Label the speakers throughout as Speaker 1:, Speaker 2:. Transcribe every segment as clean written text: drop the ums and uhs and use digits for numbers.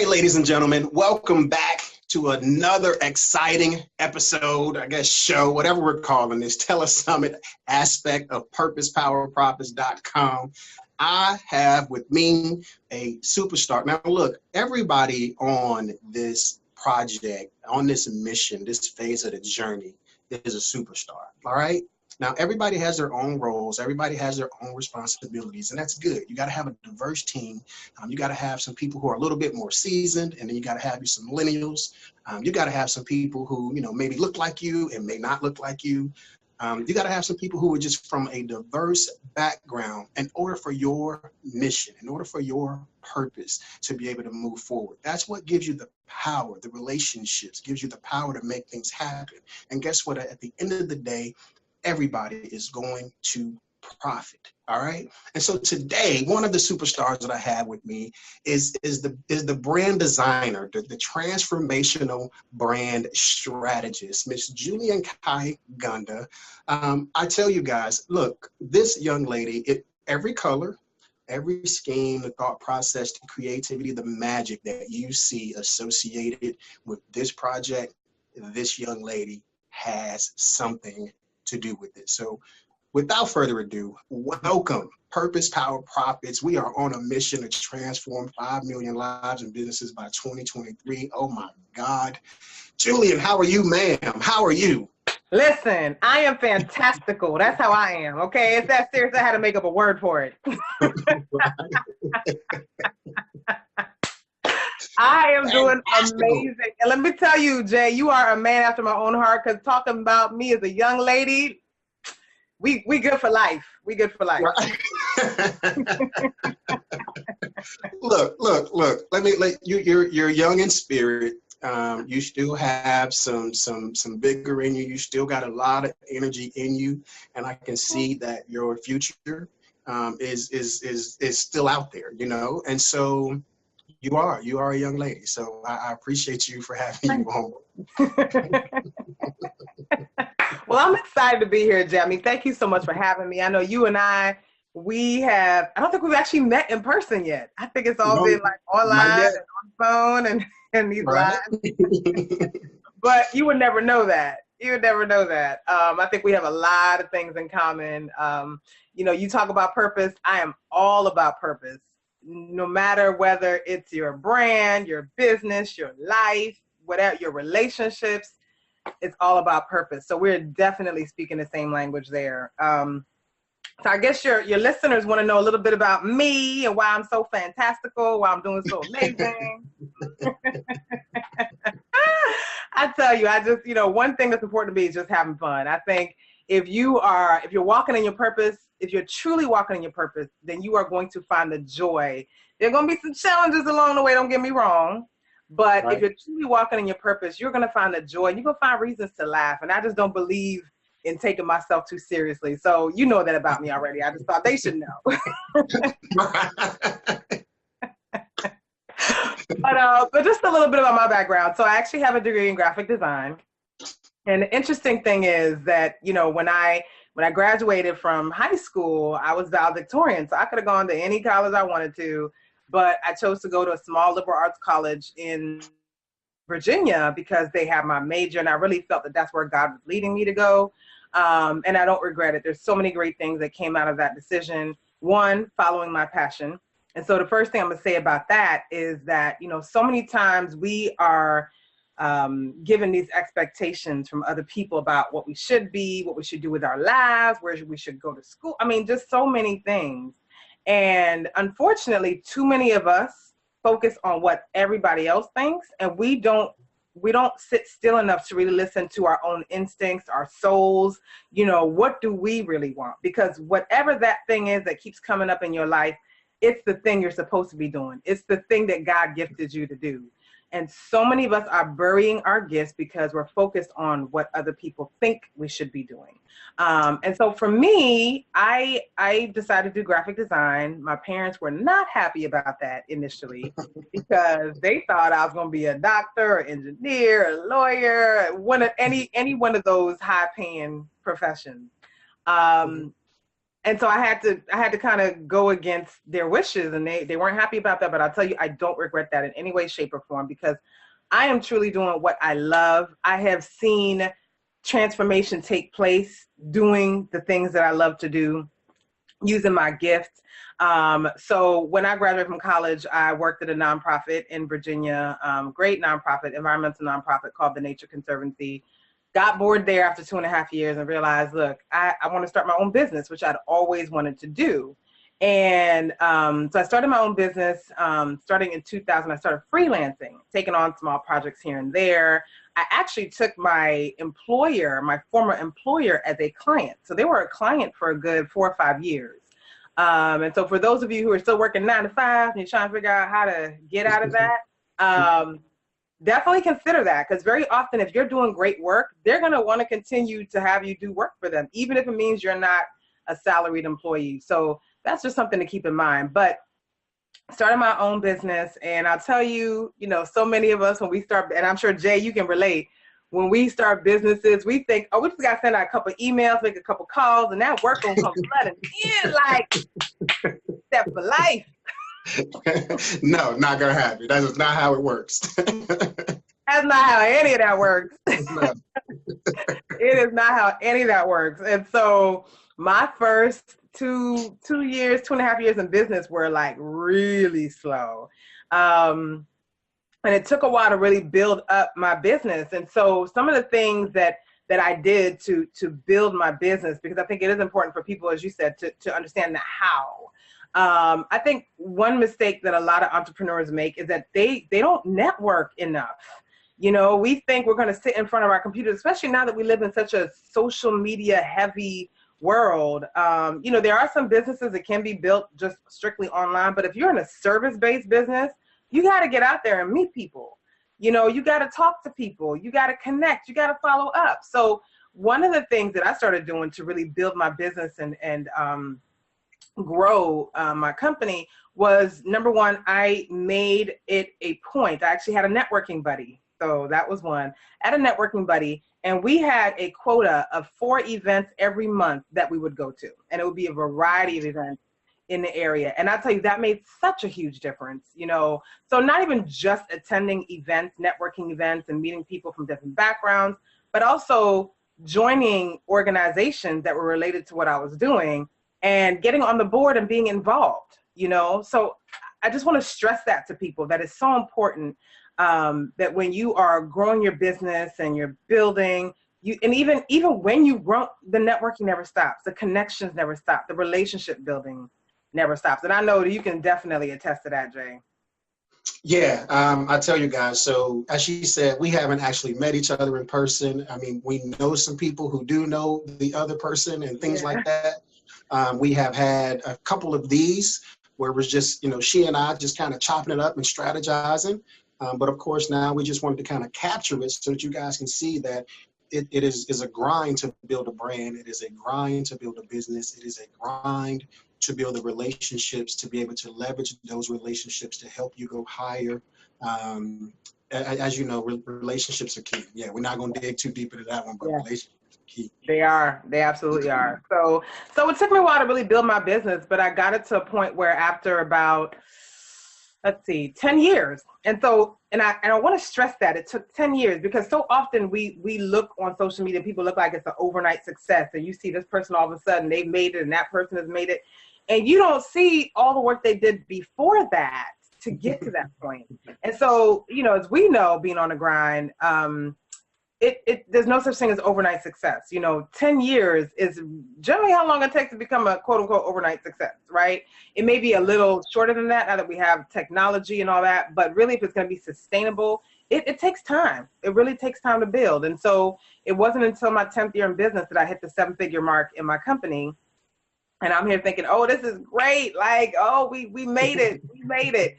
Speaker 1: right, ladies and gentlemen, welcome back to another exciting episode, I guess show, whatever we're calling this, telesummit aspect of purposepowerprofits.com. I have with me a superstar. Now, look, everybody on this project, on this mission, this phase of the journey is a superstar, all right? Now, everybody has their own roles. Everybody has their own responsibilities, and that's good. You got to have a diverse team. You got to have some people who are a little bit more seasoned, and then you got to have you some millennials. You got to have some people who, maybe look like you and may not look like you. You got to have some people who are just from a diverse background in order for your mission, in order for your purpose to be able to move forward. That's what gives you the power, the relationships, gives you the power to make things happen. And guess what? At the end of the day, everybody is going to profit. All right. And so today, one of the superstars that I have with me is the brand designer, the transformational brand strategist, Miss Julian Kiganda. I tell you guys, look, this young lady, every color, every scheme, the thought process, the creativity, the magic that you see associated with this project, this young lady has something to do with it. So without further ado, welcome Purpose Power Profits. We are on a mission to transform 5 million lives and businesses by 2023. Oh my God. Julian, how are you, ma'am? How are you?
Speaker 2: Listen, I am fantastical. That's how I am. Okay. It's that serious. I had to make up a word for it. I am doing amazing. And let me tell you, Jay, you are a man after my own heart, because talking about me as a young lady, we good for life. We good for life.
Speaker 1: Look. You're young in spirit. You still have some vigor in you. You still got a lot of energy in you, and I can see that your future is still out there. And so. You are a young lady, so I appreciate you for having you on.
Speaker 2: Well, I'm excited to be here, Jay. I mean, thank you so much for having me. I know you and I don't think we've actually met in person yet. I think it's all been like online and on the phone and these
Speaker 1: right.
Speaker 2: lives. But you would never know that. You would never know that. I think we have a lot of things in common. You talk about purpose. I am all about purpose. No matter whether it's your brand, your business, your life, whatever, your relationships, it's all about purpose. So we're definitely speaking the same language there. So I guess your listeners want to know a little bit about me and why I'm so fantastical, why I'm doing so amazing. I tell you, one thing that's important to me is just having fun. I think if you're walking in your purpose, if you're truly walking in your purpose, then you are going to find the joy. There are going to be some challenges along the way, don't get me wrong. But If you're truly walking in your purpose, you're going to find the joy, and you're going to find reasons to laugh. And I just don't believe in taking myself too seriously. So you know that about me already. I just thought they should know. But just a little bit about my background. So I actually have a degree in graphic design. And the interesting thing is that, when I graduated from high school, I was valedictorian. So I could have gone to any college I wanted to, but I chose to go to a small liberal arts college in Virginia because they had my major, and I really felt that that's where God was leading me to go. And I don't regret it. There's so many great things that came out of that decision. One, following my passion. And so the first thing I'm going to say about that is that, so many times we are given these expectations from other people about what we should be, what we should do with our lives, where we should go to school. I mean, just so many things. And unfortunately, too many of us focus on what everybody else thinks, and we don't sit still enough to really listen to our own instincts, our souls. What do we really want? Because whatever that thing is that keeps coming up in your life, it's the thing you're supposed to be doing. It's the thing that God gifted you to do. And so many of us are burying our gifts because we're focused on what other people think we should be doing. And so for me, I decided to do graphic design. My parents were not happy about that initially because they thought I was going to be a doctor, an engineer, a lawyer, any one of those high-paying professions. And so I had to kind of go against their wishes, and they weren't happy about that. But I'll tell you, I don't regret that in any way, shape, or form, because I am truly doing what I love. I have seen transformation take place doing the things that I love to do, using my gifts. So when I graduated from college, I worked at a nonprofit in Virginia, great nonprofit, environmental nonprofit called the Nature Conservancy. Got bored there after 2.5 years and realized, look, I want to start my own business, which I'd always wanted to do. And so I started my own business. Starting in 2000, I started freelancing, taking on small projects here and there. I actually took my former employer, as a client. So they were a client for a good 4 or 5 years. And so for those of you who are still working 9 to 5 and you're trying to figure out how to get out of that, definitely consider that, because very often if you're doing great work, they're going to want to continue to have you do work for them, even if it means you're not a salaried employee. So that's just something to keep in mind. But started my own business, and I'll tell you, so many of us, when we start, and I'm sure Jay, you can relate, when we start businesses, we think, oh, we just got to send out a couple of emails, make a couple calls, and that work will come flooding in like step for life.
Speaker 1: No, not gonna happen. That is not how it works.
Speaker 2: That's not how any of that works.
Speaker 1: No.
Speaker 2: It is not how any of that works. And so my first 2.5 years in business were like really slow. And it took a while to really build up my business. And so some of the things that I did to build my business, because I think it is important for people, as you said, to understand the how. I think one mistake that a lot of entrepreneurs make is that they don't network enough. We think we're going to sit in front of our computers, especially now that we live in such a social media heavy world. There are some businesses that can be built just strictly online, but if you're in a service-based business, you got to get out there and meet people. You got to talk to people, you got to connect, you got to follow up. So one of the things that I started doing to really build my business and grow my company was, number one, I made it a point. I actually had a networking buddy. So that was one. I had a networking buddy, and we had a quota of 4 events every month that we would go to. And it would be a variety of events in the area. And I'll tell you, that made such a huge difference, So not even just attending events, networking events, and meeting people from different backgrounds, but also joining organizations that were related to what I was doing and getting on the board and being involved, So I just want to stress that to people, that it's so important, that when you are growing your business and you're building, and even when you grow, the networking never stops, the connections never stop, the relationship building never stops. And I know that you can definitely attest to that, Jay.
Speaker 1: Yeah, I tell you guys, so as she said, we haven't actually met each other in person. I mean, we know some people who do know the other person and things like that. We have had a couple of these where it was just, she and I just kind of chopping it up and strategizing. But of course, now we just wanted to kind of capture it so that you guys can see that it is a grind to build a brand. It is a grind to build a business. It is a grind to build the relationships, to be able to leverage those relationships to help you go higher. As you know, relationships are key. Yeah, we're not going to dig too deep into that one, but relationships are key.
Speaker 2: They are. They absolutely are. So it took me a while to really build my business, but I got it to a point where after about, 10 years. And I want to stress that it took 10 years, because so often we look on social media, people look like it's an overnight success, and you see this person all of a sudden they made it and that person has made it. And you don't see all the work they did before that to get to that point. And so, as we know, being on the grind, there's no such thing as overnight success. 10 years is generally how long it takes to become a quote unquote overnight success, right? It may be a little shorter than that now that we have technology and all that, but really if it's going to be sustainable, it takes time. It really takes time to build. And so it wasn't until my 10th year in business that I hit the 7-figure mark in my company. And I'm here thinking, oh, this is great. Like, oh, we made it. We made it.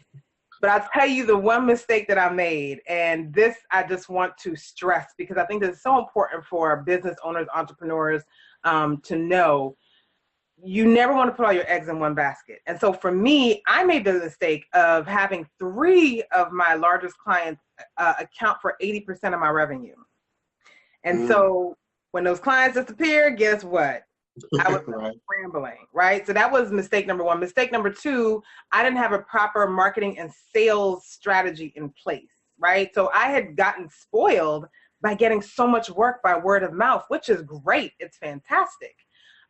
Speaker 2: But I'll tell you the one mistake that I made, and this I just want to stress because I think this is so important for business owners, entrepreneurs to know. You never want to put all your eggs in one basket. And so for me, I made the mistake of having 3 of my largest clients account for 80% of my revenue. And so when those clients disappear, guess what? I was
Speaker 1: Right.
Speaker 2: scrambling, right? So that was mistake number one. Mistake number two, I didn't have a proper marketing and sales strategy in place, right? So I had gotten spoiled by getting so much work by word of mouth, which is great. It's fantastic.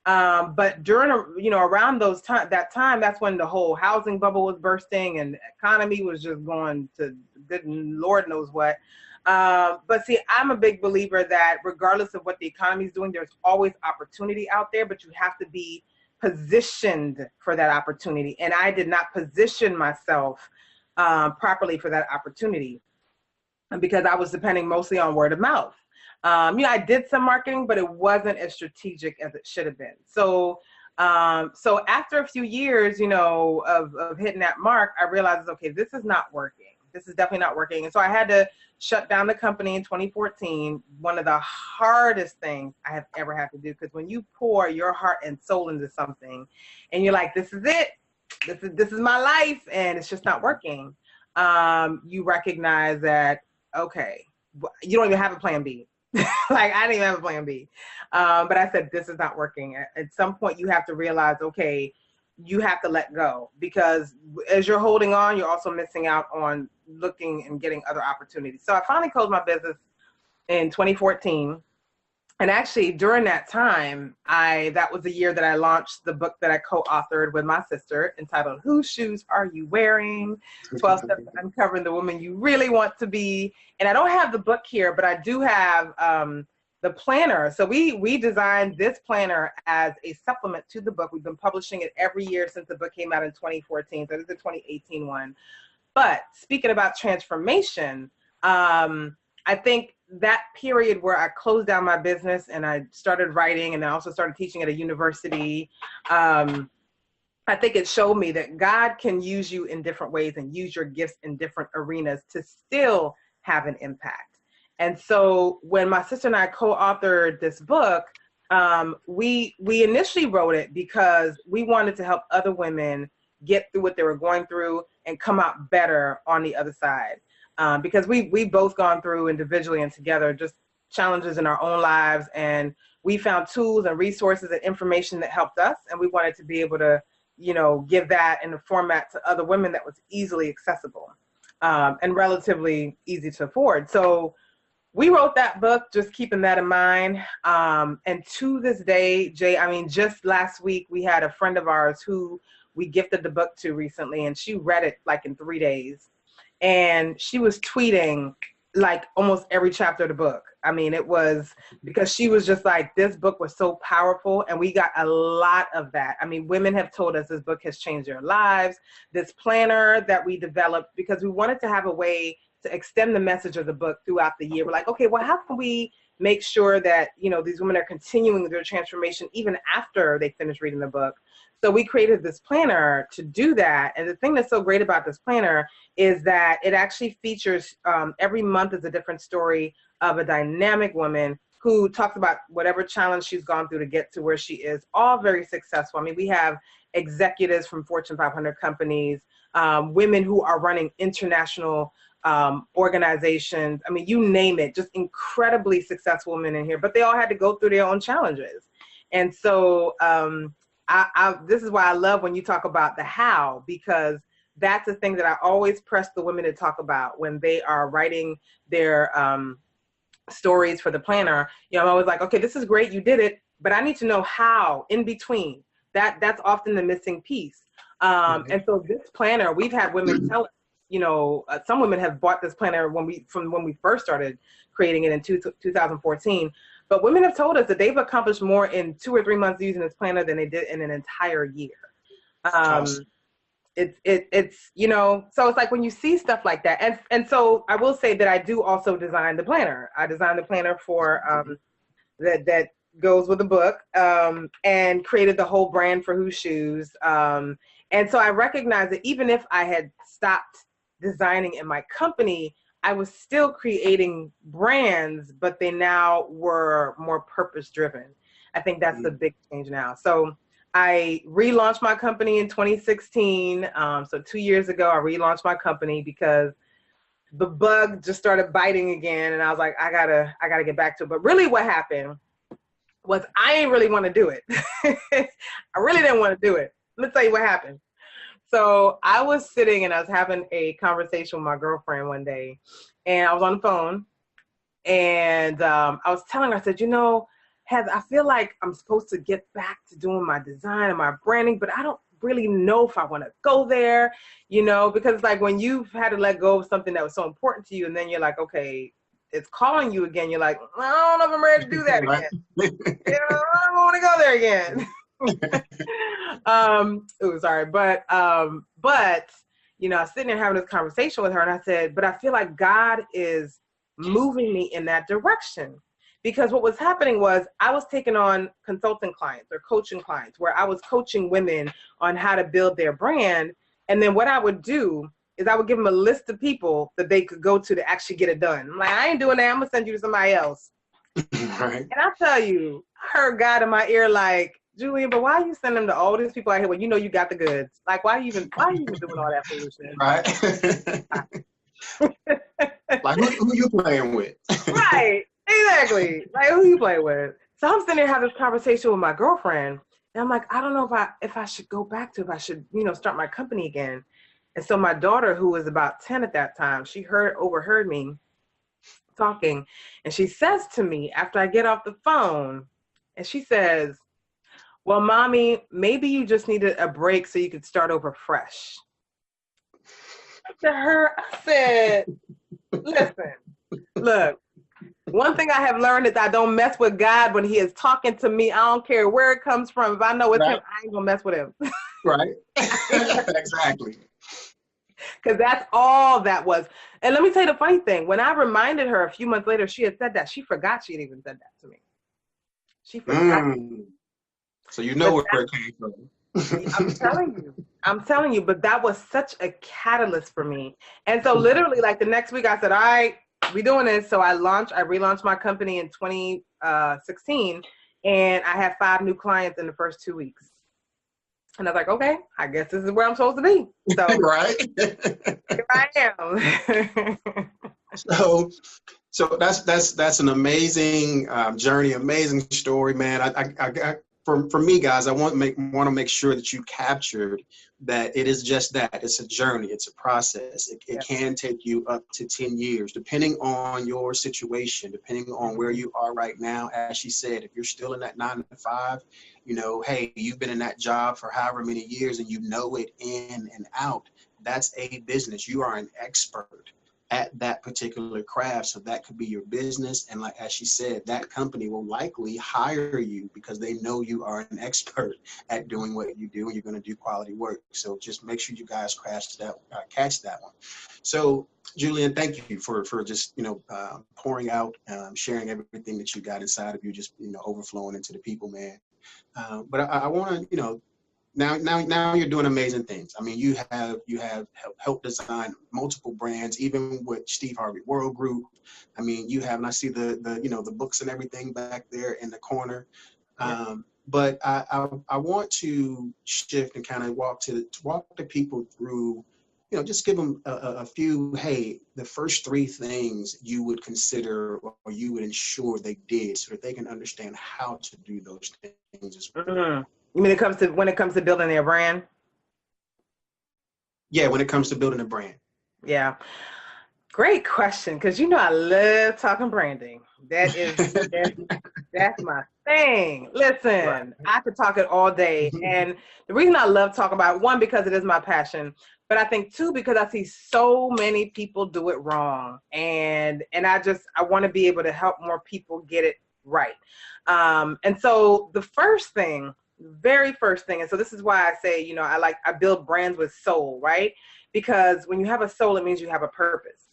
Speaker 2: But during, around that time, that's when the whole housing bubble was bursting and the economy was just going to good Lord knows what. But see, I'm a big believer that regardless of what the economy is doing, there's always opportunity out there, but you have to be positioned for that opportunity. And I did not position myself properly for that opportunity because I was depending mostly on word of mouth. I did some marketing, but it wasn't as strategic as it should have been. So after a few years, of hitting that mark, I realized, okay, this is not working. This is definitely not working. And so I had to shut down the company in 2014. One of the hardest things I have ever had to do, because when you pour your heart and soul into something and you're like, this is it, this is my life, and it's just not working, you recognize that, okay, you don't even have a plan B. Like, I didn't even have a plan B. But I said, this is not working. At some point, you have to realize, okay, you have to let go, because as you're holding on, you're also missing out on looking and getting other opportunities. So I finally closed my business in 2014. And actually, during that time, that was the year that I launched the book that I co-authored with my sister, entitled "Whose Shoes Are You Wearing? 12 Steps to Uncovering the Woman You Really Want to Be." And I don't have the book here, but I do have the planner. So we designed this planner as a supplement to the book. We've been publishing it every year since the book came out in 2014. So this is the 2018 one. But speaking about transformation, I think that period where I closed down my business and I started writing, and I also started teaching at a university, I think it showed me that God can use you in different ways and use your gifts in different arenas to still have an impact. And so when my sister and I co-authored this book, we initially wrote it because we wanted to help other women get through what they were going through and come out better on the other side. Because we've both gone through individually and together just challenges in our own lives, and we found tools and resources and information that helped us, and we wanted to be able to, give that in a format to other women that was easily accessible and relatively easy to afford. So we wrote that book just keeping that in mind. And to this day, Jay, just last week we had a friend of ours who we gifted the book to recently, and she read it like in 3 days. And she was tweeting like almost every chapter of the book. It was because she was just like, this book was so powerful. And we got a lot of that. Women have told us this book has changed their lives. This planner that we developed, because we wanted to have a way to extend the message of the book throughout the year. We're like, okay, well, how can we make sure that, these women are continuing their transformation even after they finish reading the book? So we created this planner to do that. And the thing that's so great about this planner is that it actually features every month is a different story of a dynamic woman who talks about whatever challenge she's gone through to get to where she is, all very successful. We have executives from Fortune 500 companies, women who are running international organizations. You name it, just incredibly successful women in here, but they all had to go through their own challenges. And so this is why I love when you talk about the how, because that's the thing that I always press the women to talk about when they are writing their stories for the planner. I'm always like, okay, this is great, you did it, but I need to know how in between. That's often the missing piece. And so this planner, we've had women tell us, some women have bought this planner when we first started creating it in 2014. But women have told us that they've accomplished more in 2 or 3 months using this planner than they did in an entire year.
Speaker 1: Awesome.
Speaker 2: It's so it's like when you see stuff like that. And so I will say that I do also design the planner. I designed the planner for that goes with the book, and created the whole brand for Whose Shoes. And so I recognize that even if I had stopped designing in my company, I was still creating brands, but they now were more purpose-driven. I think that's the big change now. So I relaunched my company in 2016. So 2 years ago, I relaunched my company because the bug just started biting again. And I was like, I gotta get back to it. But really what happened was I ain't really want to do it. I really didn't want to do it. Let me tell you what happened. So I was sitting and I was having a conversation with my girlfriend one day, and I was on the phone, and I was telling her, I said, Heather, I feel like I'm supposed to get back to doing my design and my branding, but I don't really know if I want to go there, because it's like when you've had to let go of something that was so important to you, and then you're like, okay, it's calling you again. You're like, I don't know if I'm ready to do that again. I don't want to go there again. Sorry. But, I was sitting there having this conversation with her, and I said, but I feel like God is moving me in that direction. Because what was happening was I was taking on consulting clients or coaching clients where I was coaching women on how to build their brand. And then what I would do is I would give them a list of people that they could go to actually get it done. I'm like, I ain't doing that. I'm going to send you to somebody else.
Speaker 1: Right.
Speaker 2: And I tell you, I heard God in my ear like, Julian, but why you send them to all these people out here when you know you got the goods? Like, why are you even doing all that foolishness?
Speaker 1: Right. Like, who you playing with?
Speaker 2: Right. Exactly. Like, who you play with? So I'm sitting there having this conversation with my girlfriend, and I'm like, I don't know if I should go back to, if I should, start my company again. And so my daughter, who was about 10 at that time, she overheard me talking, and she says to me after I get off the phone, and she says, well, Mommy, maybe you just needed a break so you could start over fresh. To her, I said, listen, look, one thing I have learned is I don't mess with God when he is talking to me. I don't care where it comes from. If I know it's him, I ain't gonna mess with him.
Speaker 1: Right. Exactly.
Speaker 2: Because that's all that was. And let me tell you the funny thing. When I reminded her a few months later, she had said that. She forgot she had even said that to me. She forgot.
Speaker 1: So where it came from. I'm telling you, but that was such a catalyst for me. And so literally like the next week I said, all right, we doing this. So I relaunched my company in 2016, and I had 5 new clients in the first 2 weeks. And I was like, okay, I guess this is where I'm supposed to be. So right.
Speaker 2: Here I am.
Speaker 1: So that's an amazing journey, amazing story, man. I for me, guys, I want to make sure that you captured that it is just that. It's a journey. It's a process. It can take you up to 10 years, depending on your situation, depending on where you are right now. As she said, if you're still in that 9 to 5, hey, you've been in that job for however many years and you know it in and out. That's a business. You are an expert at that particular craft. So that could be your business. And like, as she said, that company will likely hire you because they know you are an expert at doing what you do and you're going to do quality work. So just make sure you guys catch that one. So Julian, thank you for just, pouring out, sharing everything that you got inside of you, just, overflowing into the people, man. But I want to, Now you're doing amazing things. I mean, you have helped design multiple brands, even with Steve Harvey World Group. I mean, you have, and I see the books and everything back there in the corner. But I want to shift and kind of walk the people through, just give them a few, hey, the first 3 things you would consider or you would ensure they did so that they can understand how to do those things as well.
Speaker 2: Mm-hmm. You mean when it comes to building their brand?
Speaker 1: Yeah, when it comes to building a brand.
Speaker 2: Yeah. Great question, because I love talking branding. That's my thing. Listen, right. I could talk it all day. And the reason I love talking about it, 1, because it is my passion, but I think 2, because I see so many people do it wrong. And I want to be able to help more people get it right. And so the very first thing, and so this is why I say, I build brands with soul, right? Because when you have a soul, it means you have a purpose.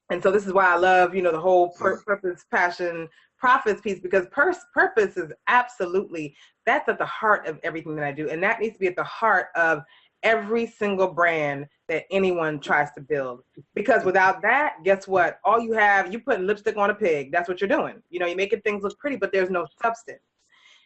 Speaker 2: And so this is why I love, the whole purpose, passion, profits piece, because purpose is absolutely, that's at the heart of everything that I do. And that needs to be at the heart of every single brand that anyone tries to build. Because without that, guess what? All you're putting lipstick on a pig. That's what you're doing. You're making things look pretty, but there's no substance.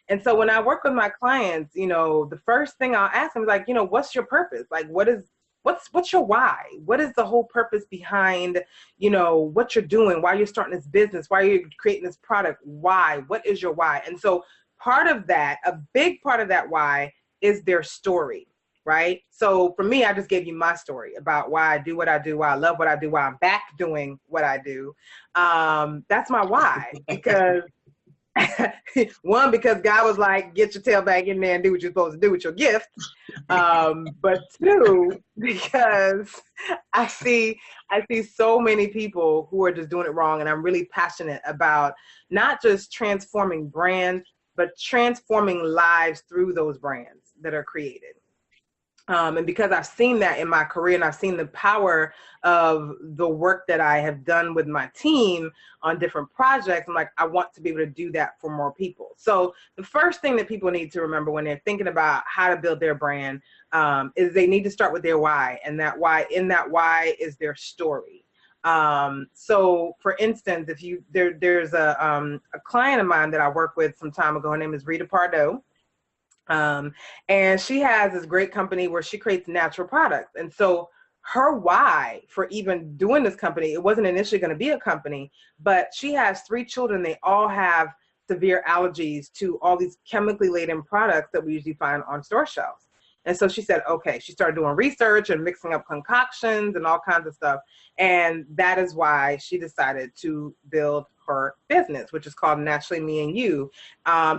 Speaker 2: And so when I work with my clients, the first thing I'll ask them is like, what's your purpose? Like, what is what's your why? What is the whole purpose behind, you know, what you're doing, why you're starting this business, why you're creating this product? Why? What is your why? And so part of that, a big part of that why is their story, right? So for me, I just gave you my story about why I do what I do, why I love what I do, why I'm back doing what I do. That's my why, because one, because God was like, get your tail back in there and do what you're supposed to do with your gift. But two, because I see so many people who are just doing it wrong. And I'm really passionate about not just transforming brands, but transforming lives through those brands that are created. And because I've seen that in my career, and I've seen the power of the work that I have done with my team on different projects, I'm like, I want to be able to do that for more people. So the first thing that people need to remember when they're thinking about how to build their brand is they need to start with their why. And that why, in that why is their story. So for instance, if you, there's a client of mine that I worked with some time ago. Her name is Rita Pardo. And she has this great company where she creates natural products. And so her why for even doing this company, it wasn't initially going to be a company, but she has 3 children. They all have severe allergies to all these chemically laden products that we usually find on store shelves. And so she said, okay, she started doing research and mixing up concoctions and all kinds of stuff. And that is why she decided to build her business, which is called Naturally Me and You.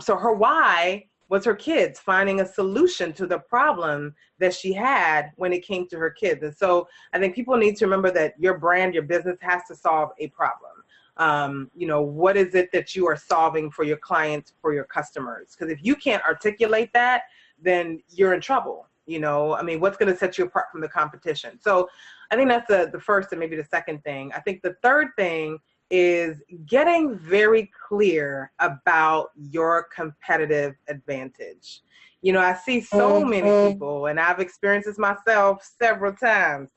Speaker 2: So her why was her kids, finding a solution to the problem that she had when it came to her kids. And so I think people need to remember that your brand, your business has to solve a problem. You know, what is it that you are solving for your clients, for your customers? Because if you can't articulate that, then you're in trouble. You know, I mean, what's going to set you apart from the competition? So I think that's the first and maybe the second thing. I think the third thing is getting very clear about your competitive advantage. You know, I see so many people, and I've experienced this myself several times,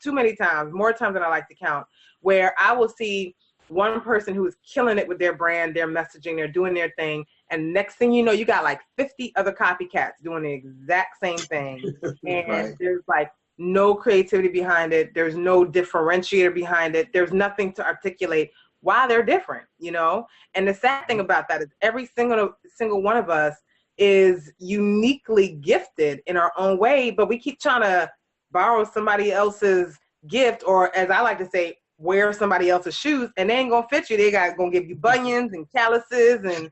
Speaker 2: too many times, more times than I like to count, where I will see one person who is killing it with their brand, their messaging, they're doing their thing, and next thing you know, you got like 50 other copycats doing the exact same thing. And right. There's like no creativity behind it. There's no differentiator behind it. There's nothing to articulate why they're different, you know? And the sad thing about that is every single one of us is uniquely gifted in our own way, but we keep trying to borrow somebody else's gift, or as I like to say, wear somebody else's shoes, and they ain't gonna fit you. They gonna give you bunions and calluses and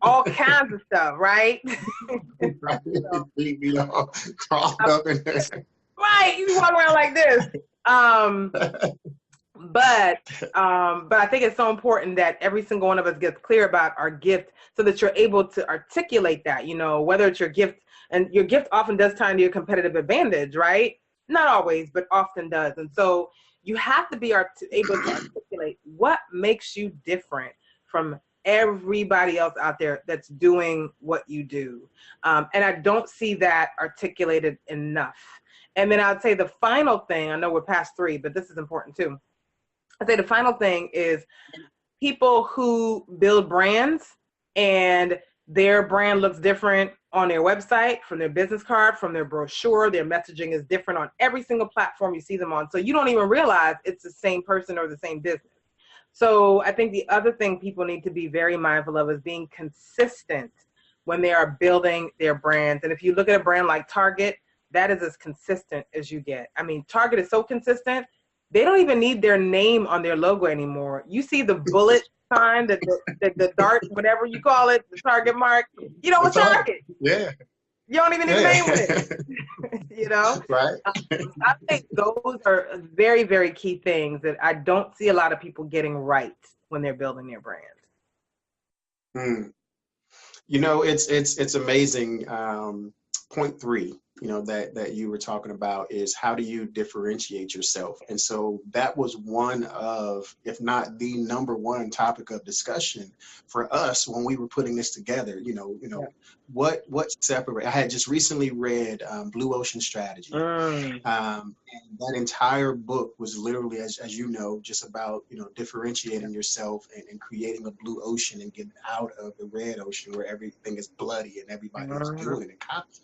Speaker 2: all kinds of stuff, right?
Speaker 1: Right. You all crawled up in there.
Speaker 2: Right, you walk around like this. But I think it's so important that every single one of us gets clear about our gift so that you're able to articulate that, you know, whether it's your gift, and your gift often does tie into your competitive advantage, right? Not always, but often does. And so you have to be able to articulate what makes you different from everybody else out there that's doing what you do. And I don't see that articulated enough. And then I'd say the final thing, I know we're past 3, but this is important too. I'd say the final thing is people who build brands and their brand looks different on their website, from their business card, from their brochure, their messaging is different on every single platform you see them on. So you don't even realize it's the same person or the same business. So I think the other thing people need to be very mindful of is being consistent when they are building their brands. And if you look at a brand like Target, that is as consistent as you get. I mean, Target is so consistent, they don't even need their name on their logo anymore. You see the bullet sign, the dart, whatever you call it, the Target mark, you know, it's Target.
Speaker 1: Yeah.
Speaker 2: You don't even need a name with it. You know?
Speaker 1: Right.
Speaker 2: I think those are very, very key things that I don't see a lot of people getting right when they're building their brand.
Speaker 1: You know, it's amazing. Point 3, you know, that you were talking about is how do you differentiate yourself? And so that was one of, if not the #1 topic of discussion for us when we were putting this together. You know, yeah. what separate? I had just recently read Blue Ocean Strategy, and that entire book was literally, as you know, just about, you know, differentiating yourself and creating a blue ocean and getting out of the red ocean where everything is bloody and everybody's doing it and copying.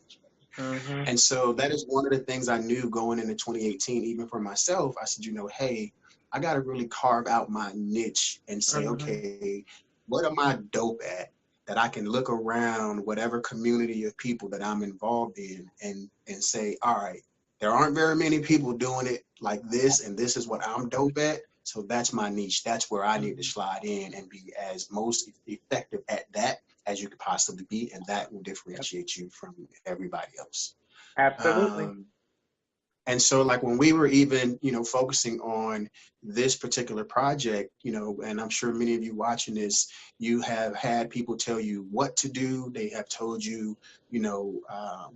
Speaker 2: Mm-hmm.
Speaker 1: And so that is one of the things I knew going into 2018, even for myself. I said, hey, I got to really carve out my niche and say,
Speaker 2: Mm-hmm.
Speaker 1: okay, what am I dope at that I can look around whatever community of people that I'm involved in and say, all right, there aren't very many people doing it like this, and this is what I'm dope at. So that's my niche. That's where I need to slide in and be as most effective at that as you could possibly be, and that will differentiate you from everybody else.
Speaker 2: Absolutely.
Speaker 1: And so like when we were even, focusing on this particular project, and I'm sure many of you watching this, you have had people tell you what to do. They have told you,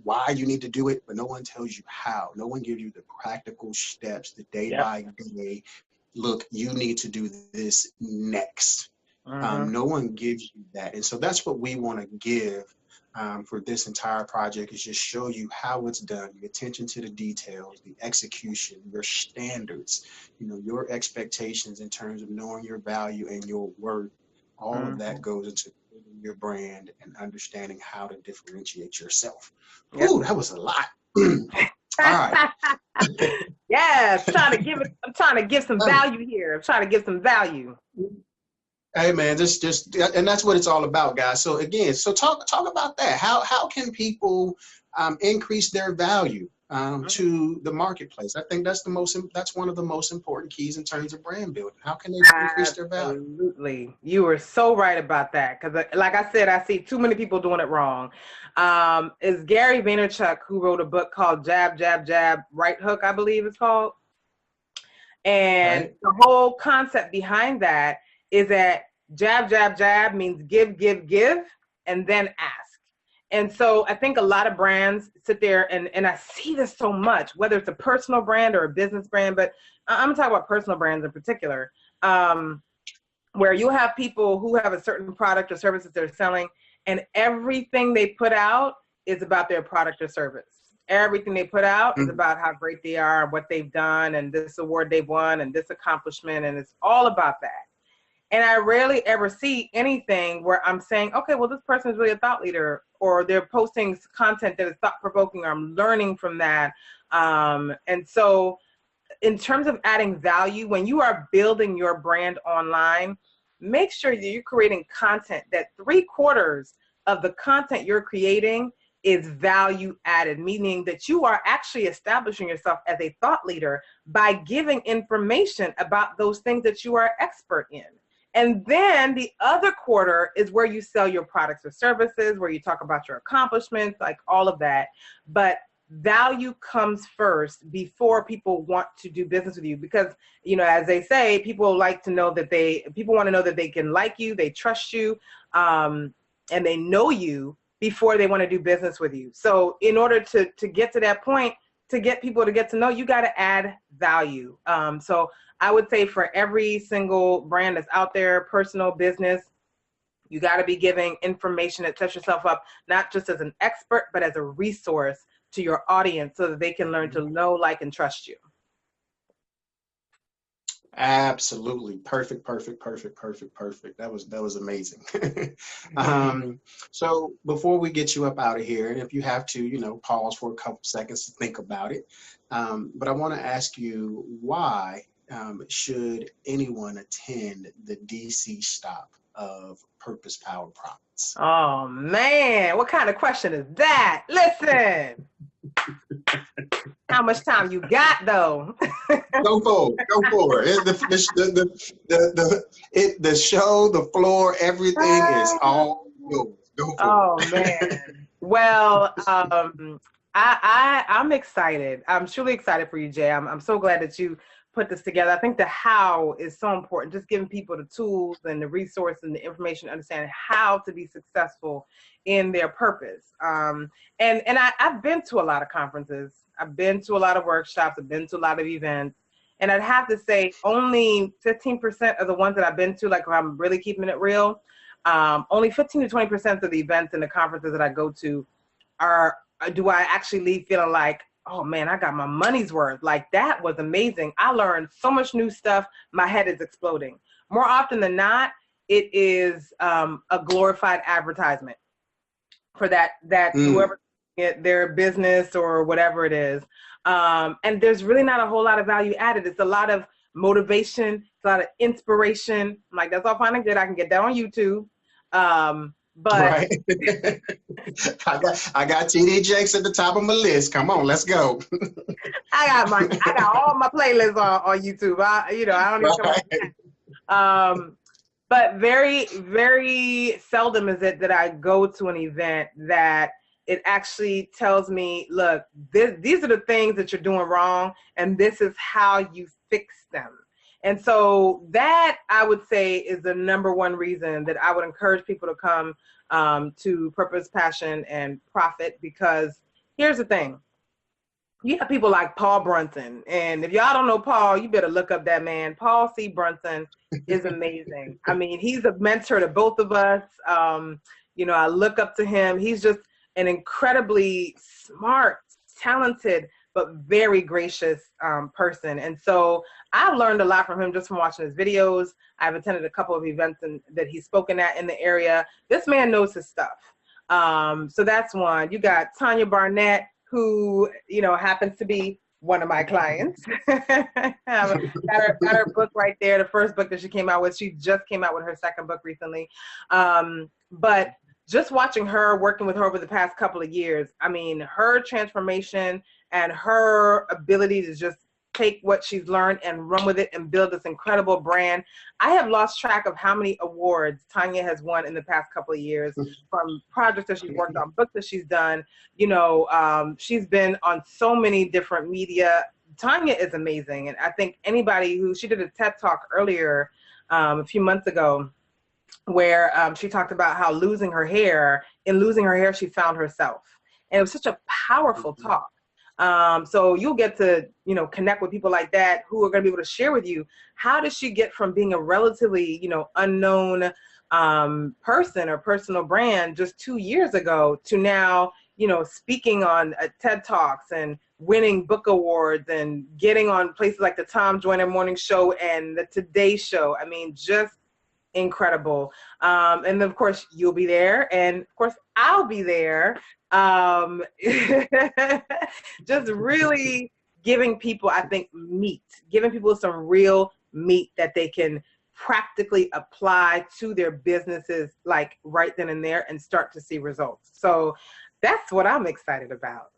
Speaker 1: why you need to do it, but no one tells you how. No one gives you the practical steps, the day by day. Look, you need to do this next. No one gives you that. And so that's what we want to give for this entire project, is just show you how it's done, the attention to the details, the execution, your standards, your expectations in terms of knowing your value and your worth. All of that goes into building your brand and understanding how to differentiate yourself. Ooh, that was a lot. All right.
Speaker 2: Yes, I'm trying to give some value here. I'm trying to give some value.
Speaker 1: Hey man, just and that's what it's all about, guys. So again, talk about that. How can people increase their value to the marketplace? I think that's one of the most important keys in terms of brand building. How can they increase their value?
Speaker 2: Absolutely, you were so right about that. Because like I said, I see too many people doing it wrong. It's Gary Vaynerchuk who wrote a book called Jab, Jab, Jab, Right Hook, I believe it's called. And the whole concept behind that is that jab, jab, jab means give, give, give, and then ask. And so I think a lot of brands sit there, and I see this so much, whether it's a personal brand or a business brand, but I'm gonna talk about personal brands in particular, where you have people who have a certain product or services they're selling, and everything they put out is about their product or service. Everything they put out is about how great they are, what they've done, and this award they've won, and this accomplishment, and it's all about that. And I rarely ever see anything where I'm saying, okay, well, this person is really a thought leader, or they're posting content that is thought-provoking, or I'm learning from that. And so in terms of adding value, when you are building your brand online, make sure that you're creating content that 3/4 of the content you're creating is value added, meaning that you are actually establishing yourself as a thought leader by giving information about those things that you are expert in. And then the other quarter is where you sell your products or services, where you talk about your accomplishments, like all of that. But value comes first before people want to do business with you, because, as they say, people want to know that they can like you, they trust you, and they know you before they want to do business with you. So in order to get to that point, to get people to get to know, you got to add value. So I would say for every single brand that's out there, personal, business, you got to be giving information that sets yourself up, not just as an expert, but as a resource to your audience so that they can learn to know, like, and trust you.
Speaker 1: Absolutely. Perfect. That was amazing. So before we get you up out of here, and if you have to, pause for a couple seconds to think about it. But I want to ask you, why should anyone attend the DC stop of Purpose Power Profits?
Speaker 2: Oh man, what kind of question is that? Listen. How much time you got though?
Speaker 1: Go for it. The show, the floor, everything is all yours. Go for it.
Speaker 2: Man. Well, I'm excited. I'm truly excited for you, Jay. I'm so glad that you put this together. I think the how is so important, just giving people the tools and the resources and the information to understand how to be successful in their purpose. And I've been to a lot of conferences. I've been to a lot of workshops. I've been to a lot of events. And I'd have to say only 15% of the ones that I've been to, like if I'm really keeping it real, only 15 to 20% of the events and the conferences that I go to do I actually leave feeling like, oh man, I got my money's worth. Like, that was amazing. I learned so much new stuff. My head is exploding. More often than not, it is a glorified advertisement for that whoever their business or whatever it is. And there's really not a whole lot of value added. It's a lot of motivation, it's a lot of inspiration. I'm like, that's all fine and good. I can get that on YouTube. But
Speaker 1: right. I got TD Jakes at the top of my list. Come on, let's go.
Speaker 2: I got all my playlists on YouTube. I don't even come up with that. But very, very seldom is it that I go to an event that it actually tells me, look, these are the things that you're doing wrong, and this is how you fix them. And so that, I would say, is the number one reason that I would encourage people to come to Purpose, Passion, and Profit, because here's the thing. You have people like Paul Brunson, and if y'all don't know Paul, you better look up that man. Paul C. Brunson is amazing. I mean, he's a mentor to both of us. I look up to him. He's just an incredibly smart, talented, but very gracious person. And so I've learned a lot from him just from watching his videos. I've attended a couple of events that he's spoken at in the area. This man knows his stuff. So that's one. You got Tanya Barnett, who, happens to be one of my clients. got her book right there, the first book that she came out with. She just came out with her second book recently. But just watching her, working with her over the past couple of years, I mean, her transformation and her ability to just take what she's learned and run with it and build this incredible brand. I have lost track of how many awards Tanya has won in the past couple of years, from projects that she's worked on, books that she's done. She's been on so many different media. Tanya is amazing. And I think she did a TED Talk earlier, a few months ago, where she talked about how in losing her hair, she found herself. And it was such a powerful talk. So you'll get to, connect with people like that who are going to be able to share with you, how does she get from being a relatively, unknown person or personal brand just 2 years ago to now, speaking on TED Talks and winning book awards and getting on places like the Tom Joyner Morning Show and the Today Show. I mean, just incredible. And of course you'll be there, and of course I'll be there. Just really giving people, I think, giving people some real meat that they can practically apply to their businesses, like right then and there, and start to see results. So that's what I'm excited about.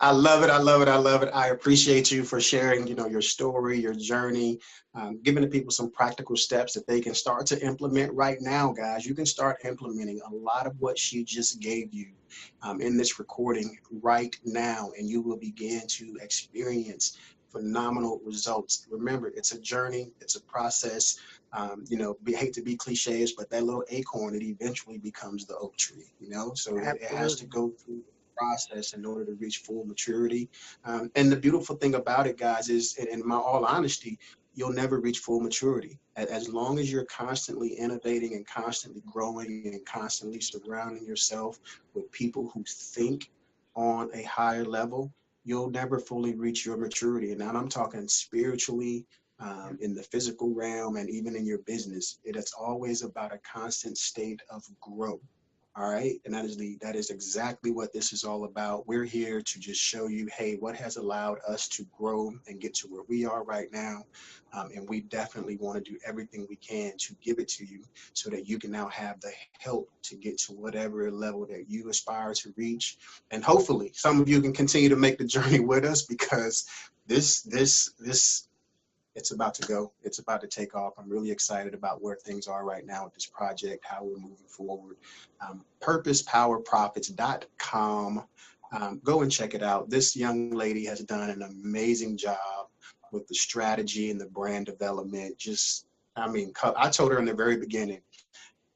Speaker 1: I love it. I love it. I love it. I appreciate you for sharing, your story, your journey, giving the people some practical steps that they can start to implement right now, guys. You can start implementing a lot of what she just gave you in this recording right now, and you will begin to experience phenomenal results. Remember, it's a journey. It's a process. We hate to be cliches, but that little acorn, it eventually becomes the oak tree, so it has to go through process in order to reach full maturity. And the beautiful thing about it, guys, is, in my all honesty, you'll never reach full maturity. As long as you're constantly innovating and constantly growing and constantly surrounding yourself with people who think on a higher level, you'll never fully reach your maturity. And now I'm talking spiritually, in the physical realm, and even in your business. It's always about a constant state of growth. All right. And that is exactly what this is all about. We're here to just show you, hey, what has allowed us to grow and get to where we are right now. And we definitely want to do everything we can to give it to you so that you can now have the help to get to whatever level that you aspire to reach. And hopefully some of you can continue to make the journey with us, because this it's about to go. It's about to take off. I'm really excited about where things are right now with this project, how we're moving forward. PurposePowerProfits.com. Go and check it out. This young lady has done an amazing job with the strategy and the brand development. I told her in the very beginning,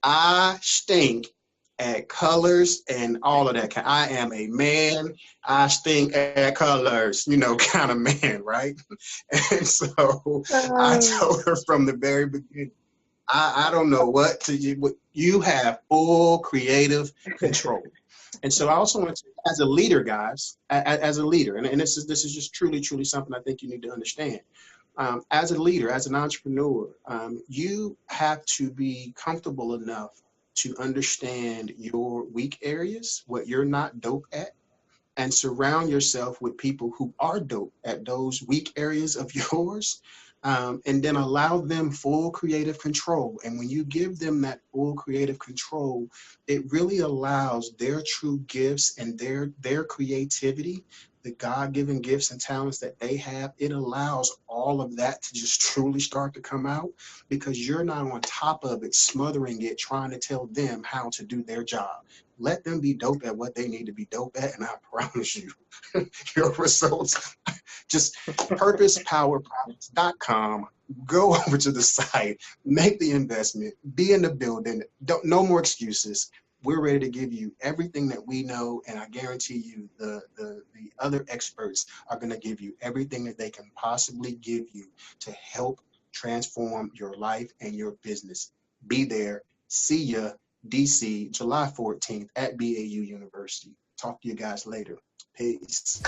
Speaker 1: I stink at colors and all of that. I am a man, I stink at colors, kind of man, right? And so I told her from the very beginning, I don't know what to do. You have full creative control. And so I also want to, as a leader, guys, as a leader, and this is just truly something I think you need to understand. As a leader, as an entrepreneur, you have to be comfortable enough to understand your weak areas, what you're not dope at, and surround yourself with people who are dope at those weak areas of yours, and then allow them full creative control. And when you give them that full creative control, it really allows their true gifts and their creativity, the God-given gifts and talents that they have, it allows all of that to just truly start to come out, because you're not on top of it, smothering it, trying to tell them how to do their job. Let them be dope at what they need to be dope at, and I promise you, your results. Just purposepowerprofits.com. Go over to the site, make the investment, be in the building. No more excuses. We're ready to give you everything that we know, and I guarantee you the other experts are going to give you everything that they can possibly give you to help transform your life and your business. Be there. See ya. DC, July 14th at BAU University. Talk to you guys later. Peace.